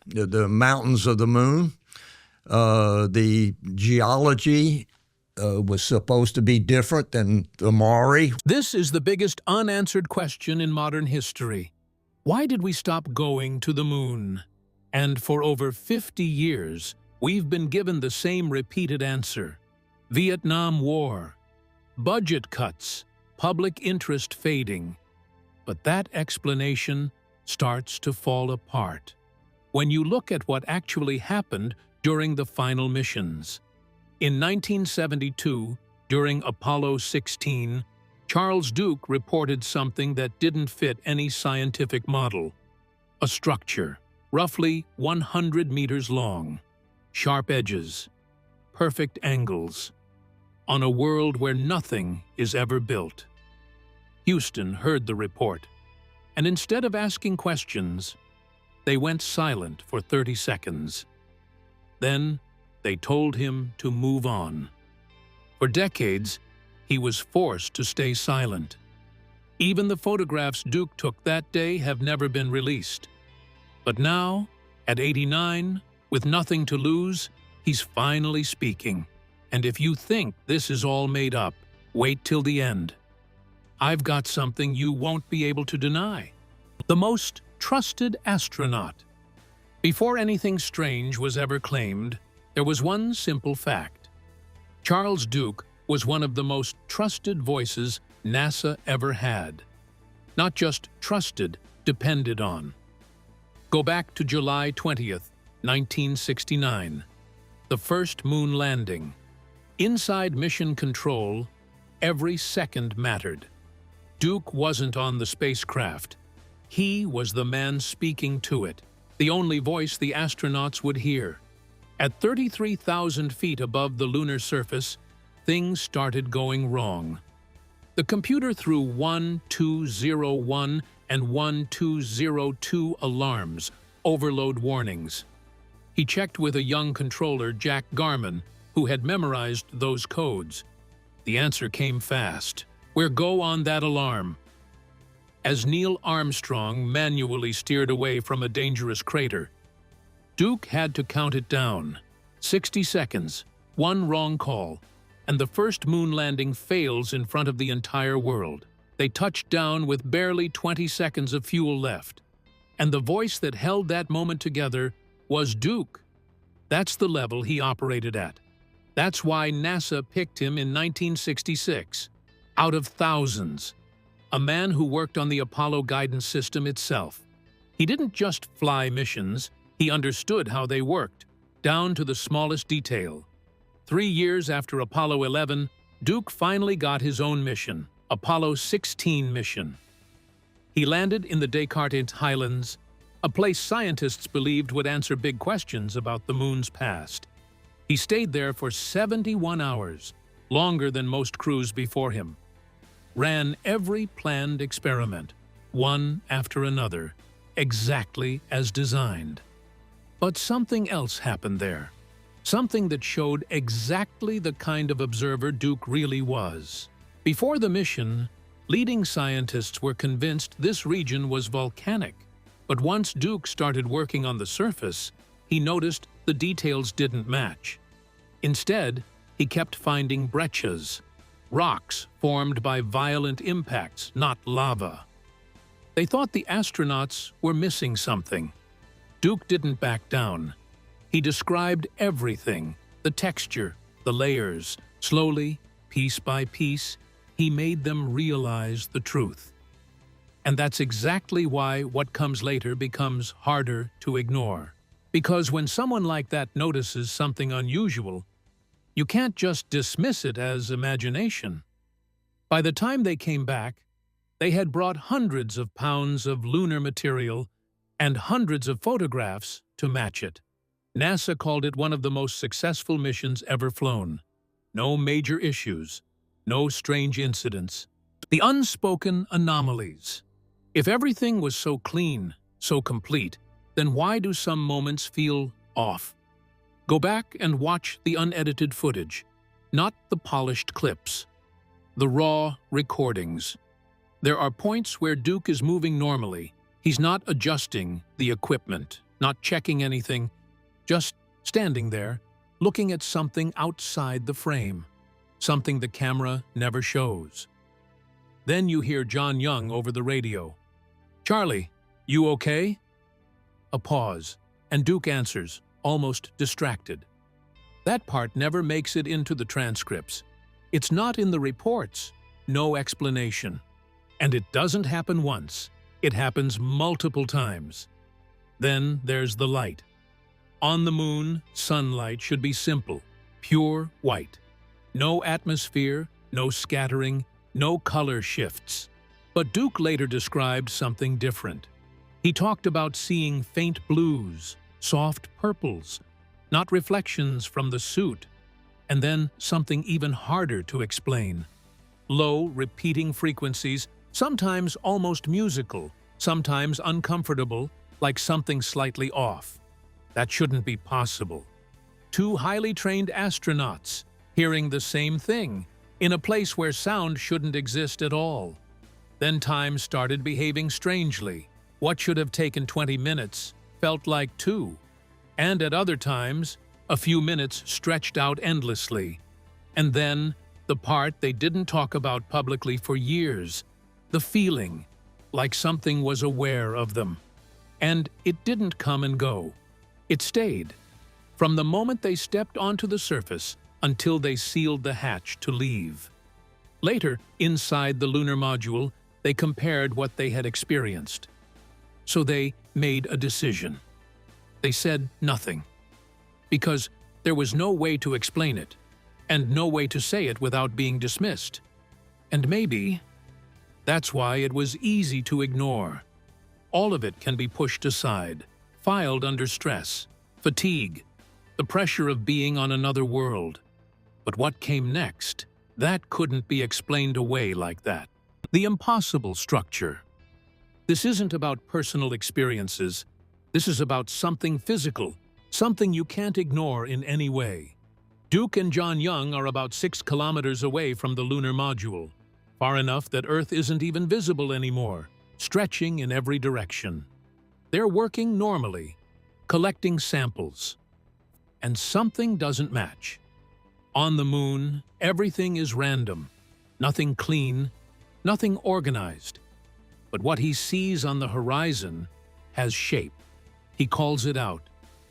the mountains of the moon. The geology was supposed to be different than the Maury. This is the biggest unanswered question in modern history. Why did we stop going to the moon? And for over 50 years, we've been given the same repeated answer. Vietnam War, budget cuts, public interest fading. But that explanation starts to fall apart when you look at what actually happened during the final missions. In 1972, during Apollo 16, Charles Duke reported something that didn't fit any scientific model. A structure, roughly 100 meters long, sharp edges, perfect angles, on a world where nothing is ever built. Houston heard the report, and instead of asking questions, they went silent for 30 seconds. Then, they told him to move on. For decades, he was forced to stay silent. Even the photographs Duke took that day have never been released. But now, at 89, with nothing to lose, he's finally speaking. And if you think this is all made up, wait till the end. I've got something you won't be able to deny. The most trusted astronaut. Before anything strange was ever claimed, there was one simple fact. Charles Duke was one of the most trusted voices NASA ever had. Not just trusted, depended on. Go back to July 20th, 1969. The first moon landing. Inside Mission Control, every second mattered. Duke wasn't on the spacecraft. He was the man speaking to it, the only voice the astronauts would hear. At 33,000 feet above the lunar surface, things started going wrong. The computer threw 1201 and 1202 alarms, overload warnings. He checked with a young controller, Jack Garman, who had memorized those codes. The answer came fast. We're go on that alarm. As Neil Armstrong manually steered away from a dangerous crater, Duke had to count it down. 60 seconds, one wrong call, and the first moon landing fails in front of the entire world. They touched down with barely 20 seconds of fuel left. And the voice that held that moment together was Duke. That's the level he operated at. That's why NASA picked him in 1966, out of thousands. A man who worked on the Apollo guidance system itself. He didn't just fly missions, he understood how they worked, down to the smallest detail. 3 years after Apollo 11, Duke finally got his own mission, Apollo 16 mission. He landed in the Descartes Highlands, a place scientists believed would answer big questions about the moon's past. He stayed there for 71 hours, longer than most crews before him. Ran every planned experiment, one after another, exactly as designed. But something else happened there. Something that showed exactly the kind of observer Duke really was. Before the mission, leading scientists were convinced this region was volcanic. But once Duke started working on the surface, he noticed the details didn't match. Instead, he kept finding breccias, rocks formed by violent impacts, not lava. They thought the astronauts were missing something. Duke didn't back down. He described everything, the texture, the layers. Slowly, piece by piece, he made them realize the truth. And that's exactly why what comes later becomes harder to ignore. Because when someone like that notices something unusual, you can't just dismiss it as imagination. By the time they came back, they had brought hundreds of pounds of lunar material and hundreds of photographs to match it. NASA called it one of the most successful missions ever flown. No major issues, no strange incidents. The unspoken anomalies. If everything was so clean, so complete, then why do some moments feel off? Go back and watch the unedited footage, not the polished clips. The raw recordings. There are points where Duke is moving normally. He's not adjusting the equipment, not checking anything, just standing there, looking at something outside the frame, something the camera never shows. Then you hear John Young over the radio. "Charlie, you okay?" A pause, and Duke answers, almost distracted. That part never makes it into the transcripts. It's not in the reports. No explanation. And it doesn't happen once. It happens multiple times. Then there's the light. On the moon, sunlight should be simple, pure white. No atmosphere, no scattering, no color shifts. But Duke later described something different. He talked about seeing faint blues, soft purples, not reflections from the suit, and then something even harder to explain. Low, repeating frequencies, sometimes almost musical, sometimes uncomfortable, like something slightly off. That shouldn't be possible. Two highly trained astronauts hearing the same thing in a place where sound shouldn't exist at all. Then time started behaving strangely. What should have taken 20 minutes felt like 2. And at other times, a few minutes stretched out endlessly. And then, the part they didn't talk about publicly for years, the feeling, like something was aware of them. And it didn't come and go. It stayed. From the moment they stepped onto the surface until they sealed the hatch to leave. Later, inside the lunar module, they compared what they had experienced. So they made a decision. They said nothing. Because there was no way to explain it, and no way to say it without being dismissed. And maybe that's why it was easy to ignore. All of it can be pushed aside, filed under stress, fatigue, the pressure of being on another world. But what came next, that couldn't be explained away like that. The impossible structure. This isn't about personal experiences. This is about something physical, something you can't ignore in any way. Duke and John Young are about 6 kilometers away from the lunar module, far enough that Earth isn't even visible anymore, stretching in every direction. They're working normally, collecting samples. And something doesn't match. On the moon, everything is random, nothing clean, nothing organized. But what he sees on the horizon has shape. He calls it out.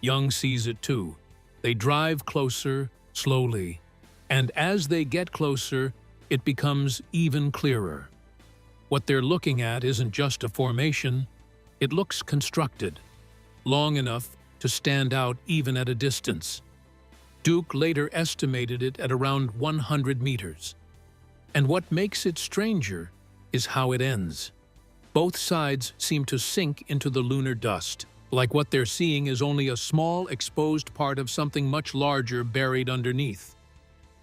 Young sees it too. They drive closer, slowly. And as they get closer, it becomes even clearer. What they're looking at isn't just a formation. It looks constructed, long enough to stand out even at a distance. Duke later estimated it at around 100 meters. And what makes it stranger is how it ends. Both sides seem to sink into the lunar dust, like what they're seeing is only a small exposed part of something much larger buried underneath.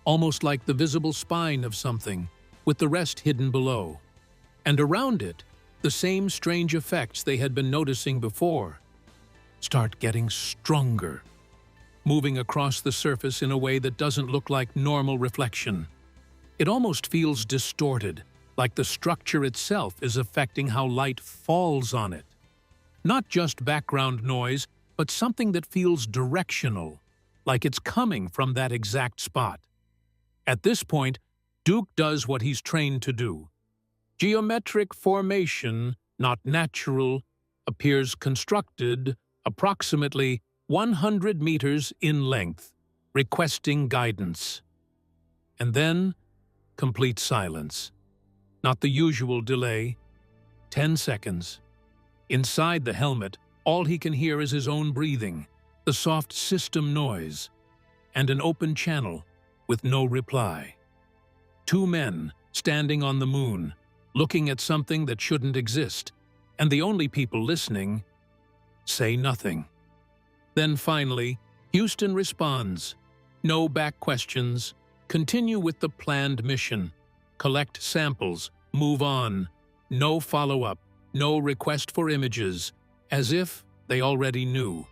Almost like the visible spine of something, with the rest hidden below. And around it, the same strange effects they had been noticing before start getting stronger, moving across the surface in a way that doesn't look like normal reflection. It almost feels distorted, like the structure itself is affecting how light falls on it. Not just background noise, but something that feels directional, like it's coming from that exact spot. At this point, Duke does what he's trained to do. Geometric formation, not natural, appears constructed approximately 100 meters in length, requesting guidance. And then, complete silence. Not the usual delay. 10 seconds. Inside the helmet, all he can hear is his own breathing, the soft system noise, and an open channel with no reply. 2 men standing on the moon, looking at something that shouldn't exist, and the only people listening say nothing. Then finally, Houston responds. No back questions. Continue with the planned mission. Collect samples. Move on. No follow-up. No request for images. As if they already knew.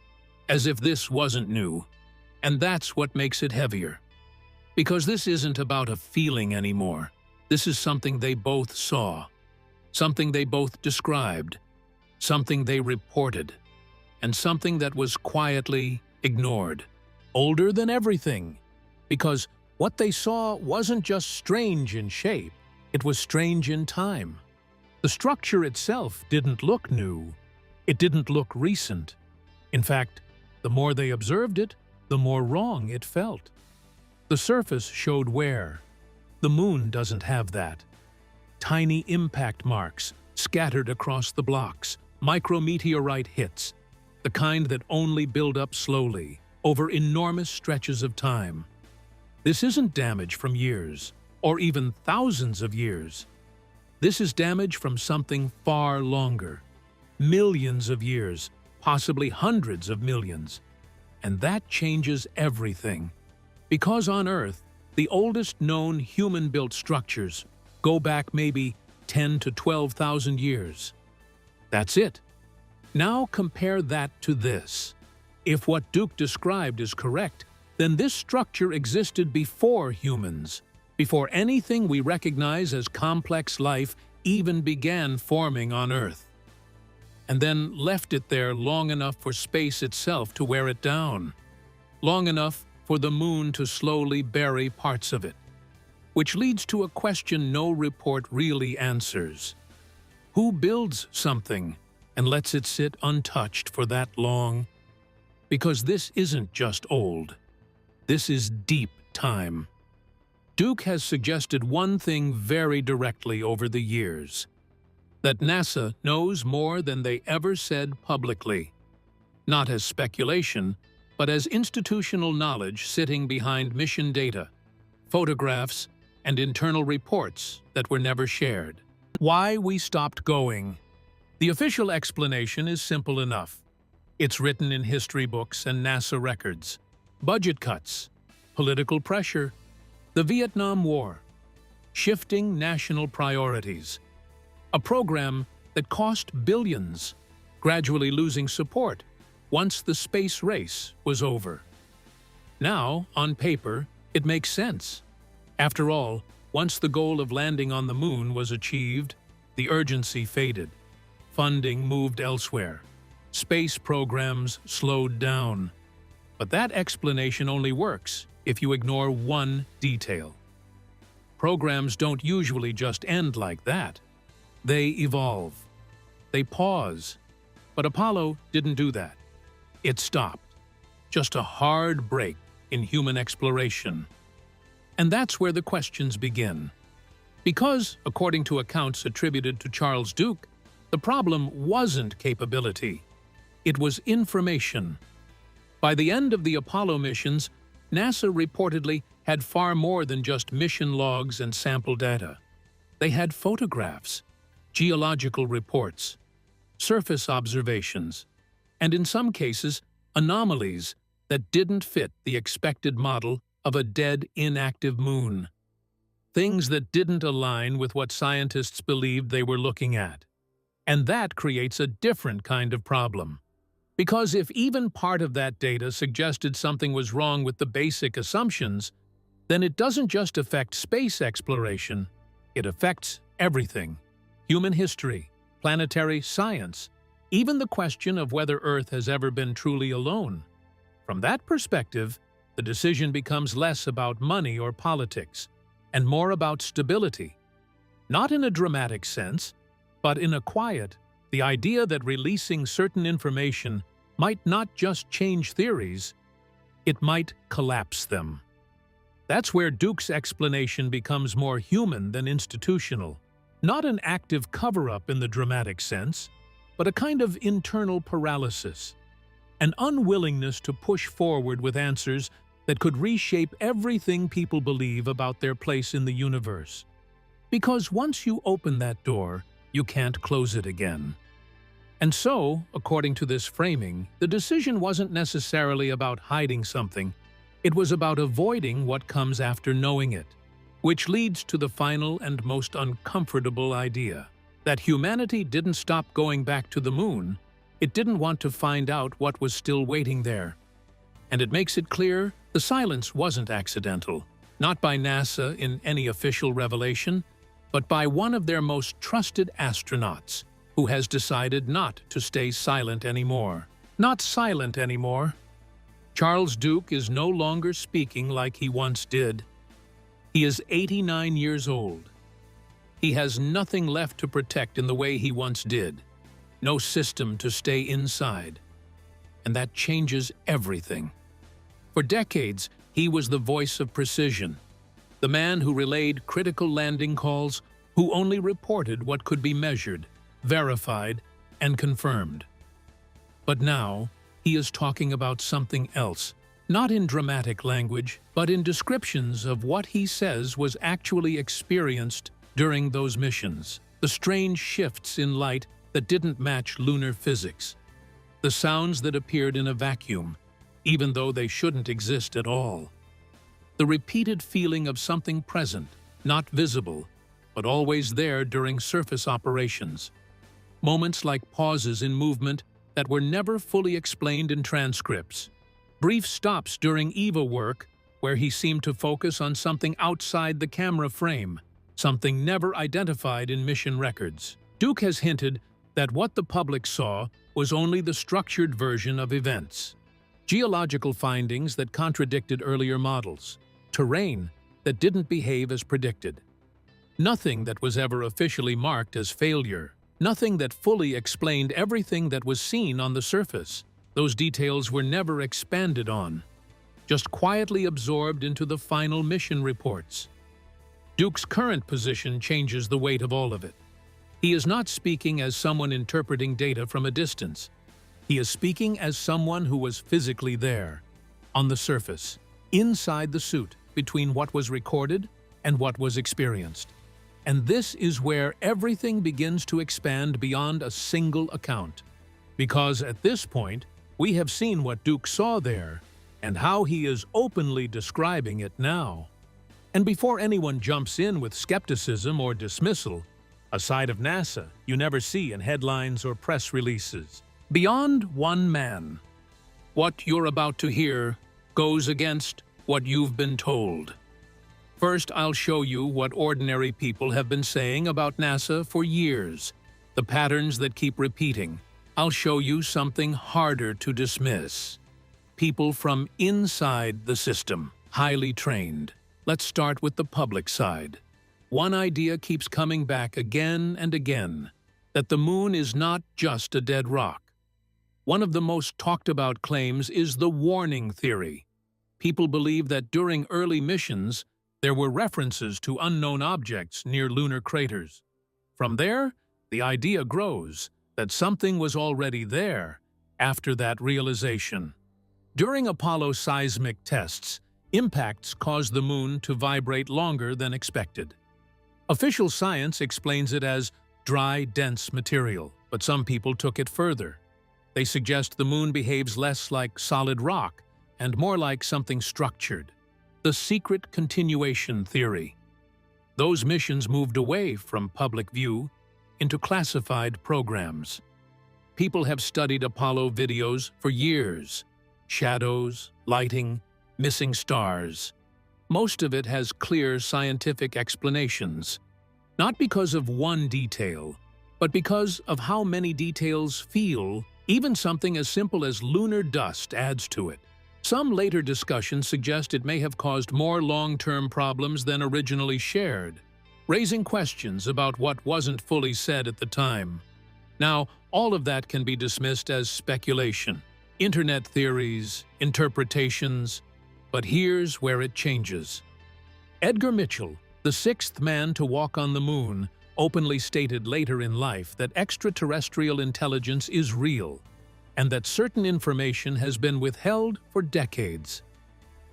As if this wasn't new. And that's what makes it heavier. Because this isn't about a feeling anymore. This is something they both saw. Something they both described. Something they reported. and something that was quietly ignored. Older than everything, because what they saw wasn't just strange in shape, it was strange in time. The structure itself didn't look new. It didn't look recent. In fact, the more they observed it, the more wrong it felt. The surface showed wear. The moon doesn't have that. Tiny impact marks scattered across the blocks, micrometeorite hits, the kind that only build up slowly, over enormous stretches of time. This isn't damage from years, or even thousands of years. This is damage from something far longer. Millions of years, possibly hundreds of millions. And that changes everything. Because on Earth, the oldest known human-built structures go back maybe 10 to 12,000 years. That's it. Now compare that to this. If what Duke described is correct, then this structure existed before humans, before anything we recognize as complex life even began forming on Earth, and then left it there long enough for space itself to wear it down, long enough for the moon to slowly bury parts of it. Which leads to a question no report really answers. Who builds something and lets it sit untouched for that long? Because this isn't just old. This is deep time. Duke has suggested one thing very directly over the years: that NASA knows more than they ever said publicly. Not as speculation, but as institutional knowledge sitting behind mission data, photographs, and internal reports that were never shared. Why we stopped going. The official explanation is simple enough. It's written in history books and NASA records. Budget cuts, political pressure, the Vietnam War, shifting national priorities. A program that cost billions, gradually losing support once the space race was over. Now, on paper, it makes sense. After all, once the goal of landing on the moon was achieved, the urgency faded. Funding moved elsewhere. Space programs slowed down. But that explanation only works if you ignore one detail. Programs don't usually just end like that. They evolve. They pause. But Apollo didn't do that. It stopped. Just a hard break in human exploration. And that's where the questions begin. Because, according to accounts attributed to Charles Duke, the problem wasn't capability. It was information. By the end of the Apollo missions, NASA reportedly had far more than just mission logs and sample data. They had photographs, geological reports, surface observations, and in some cases, anomalies that didn't fit the expected model of a dead, inactive moon. Things that didn't align with what scientists believed they were looking at. And that creates a different kind of problem. Because if even part of that data suggested something was wrong with the basic assumptions, then it doesn't just affect space exploration, it affects everything. Human history, planetary science, even the question of whether Earth has ever been truly alone. From that perspective, the decision becomes less about money or politics, and more about stability. Not in a dramatic sense, but in a quiet, the idea that releasing certain information might not just change theories, it might collapse them. That's where Duke's explanation becomes more human than institutional. Not an active cover-up in the dramatic sense, but a kind of internal paralysis. An unwillingness to push forward with answers that could reshape everything people believe about their place in the universe. Because once you open that door, you can't close it again. And so, according to this framing, the decision wasn't necessarily about hiding something. It was about avoiding what comes after knowing it, which leads to the final and most uncomfortable idea, that humanity didn't stop going back to the moon. It didn't want to find out what was still waiting there. And it makes it clear the silence wasn't accidental, not by NASA in any official revelation, but by one of their most trusted astronauts, who has decided not to stay silent anymore. not silent anymore. Charles Duke is no longer speaking like he once did. He is 89 years old. He has nothing left to protect in the way he once did. No system to stay inside. And that changes everything. For decades, he was the voice of precision, the man who relayed critical landing calls, who only reported what could be measured, verified, and confirmed. But now, he is talking about something else, not in dramatic language, but in descriptions of what he says was actually experienced during those missions, the strange shifts in light that didn't match lunar physics, the sounds that appeared in a vacuum, even though they shouldn't exist at all, the repeated feeling of something present, not visible, but always there during surface operations, moments like pauses in movement that were never fully explained in transcripts, brief stops during EVA work where he seemed to focus on something outside the camera frame, something never identified in mission records. Duke has hinted that what the public saw was only the structured version of events. Geological findings that contradicted earlier models, terrain that didn't behave as predicted. Nothing that was ever officially marked as failure. Nothing that fully explained everything that was seen on the surface. Those details were never expanded on, just quietly absorbed into the final mission reports. Duke's current position changes the weight of all of it. He is not speaking as someone interpreting data from a distance. He is speaking as someone who was physically there, on the surface, inside the suit, between what was recorded and what was experienced. And this is where everything begins to expand beyond a single account. Because at this point, we have seen what Duke saw there and how he is openly describing it now. And before anyone jumps in with skepticism or dismissal, a side of NASA you never see in headlines or press releases. Beyond one man. What you're about to hear goes against what you've been told. First, I'll show you what ordinary people have been saying about NASA for years, the patterns that keep repeating. I'll show you something harder to dismiss. People from inside the system, highly trained. Let's start with the public side. One idea keeps coming back again and again, that the moon is not just a dead rock. One of the most talked about claims is the warning theory. People believe that during early missions, there were references to unknown objects near lunar craters. From there, the idea grows that something was already there after that realization. During Apollo seismic tests, impacts caused the moon to vibrate longer than expected. Official science explains it as dry, dense material, but some people took it further. They suggest the moon behaves less like solid rock and more like something structured. The secret continuation theory. Those missions moved away from public view into classified programs. People have studied Apollo videos for years. Shadows, lighting, missing stars. Most of it has clear scientific explanations, not because of one detail, but because of how many details feel. Even something as simple as lunar dust adds to it. Some later discussions suggest it may have caused more long-term problems than originally shared, raising questions about what wasn't fully said at the time. Now, all of that can be dismissed as speculation, internet theories, interpretations, but here's where it changes. Edgar Mitchell, the sixth man to walk on the moon, openly stated later in life that extraterrestrial intelligence is real and that certain information has been withheld for decades.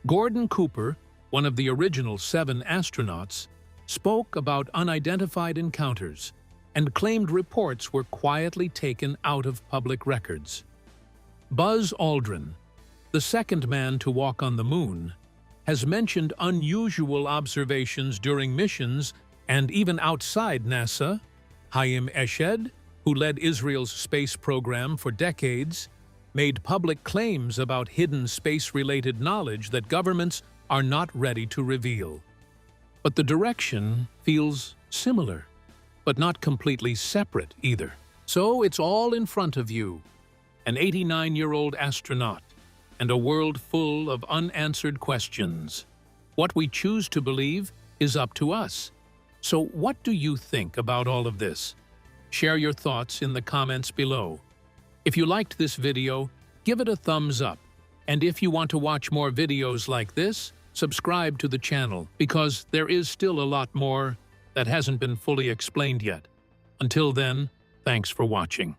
Gordon Cooper, one of the original 7 astronauts, spoke about unidentified encounters and claimed reports were quietly taken out of public records. Buzz Aldrin, the second man to walk on the moon, has mentioned unusual observations during missions and even outside NASA. Haim Eshed, who led Israel's space program for decades, made public claims about hidden space-related knowledge that governments are not ready to reveal. But the direction feels similar, but not completely separate either. So it's all in front of you. an 89-year-old astronaut, and a world full of unanswered questions. What we choose to believe is up to us. So what do you think about all of this? Share your thoughts in the comments below. If you liked this video, give it a thumbs up. And if you want to watch more videos like this, subscribe to the channel because there is still a lot more that hasn't been fully explained yet. Until then, thanks for watching.